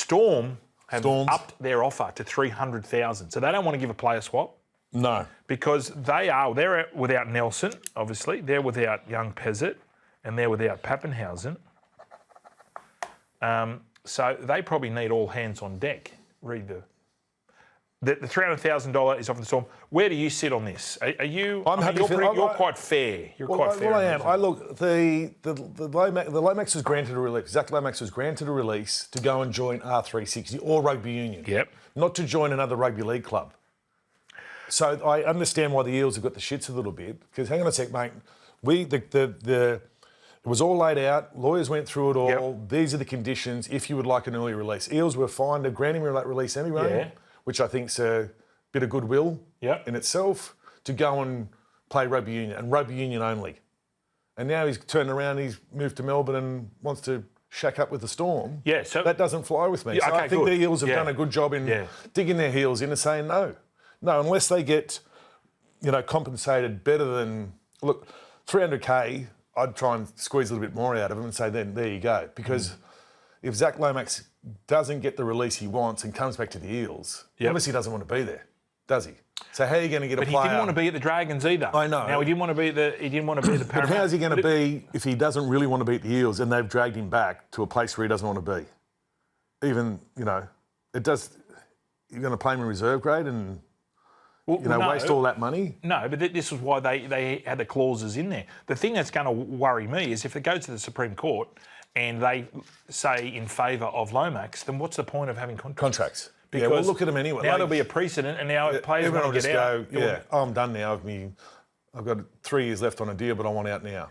Storm have upped their offer to $300,000. So they don't want to give a player swap. No. Because they're without Nelson, obviously. They're without young Pezzett, and they're without Pappenhausen. So they probably need all hands on deck. Read the $300,000 is off the Storm. Where do you sit on this? Are you? I'm happy. You're quite fair. You're quite fair. Well, I am. I look. The Lomax was granted a release. Zac Lomax was granted a release to go and join R360 or rugby union. Yep. Not to join another rugby league club. So I understand why the Eels have got the shits a little bit. Because hang on a sec, mate. It was all laid out. Lawyers went through it all. Yep. These are the conditions if you would like an early release. Eels were fine to grant him that release anyway, which I think's a bit of goodwill in itself to go and play rugby union and rugby union only. And now he's turned around. He's moved to Melbourne and wants to shack up with the Storm. Yeah, so that doesn't fly with me. So I think the Eels have done a good job in digging their heels in and saying no. No, unless they get, compensated better than... Look, 300K, I'd try and squeeze a little bit more out of them and say, then there you go. Because if Zac Lomax doesn't get the release he wants and comes back to the Eels, obviously he doesn't want to be there, does he? So how are you going to get a player... But he didn't want to be at the Dragons either. I know. Now, he didn't want to be the Paramount. But how's he going to be if he doesn't really want to be at the Eels and they've dragged him back to a place where he doesn't want to be? Even, it does... You're going to play him in reserve grade and... waste all that money? No, but this is why they had the clauses in there. The thing that's going to worry me is if it goes to the Supreme Court and they say in favour of Lomax, then what's the point of having contracts? Because we'll look at them anyway. Now there'll be a precedent and now players want to get out. I'm done now. I've got 3 years left on a deal, but I want out now.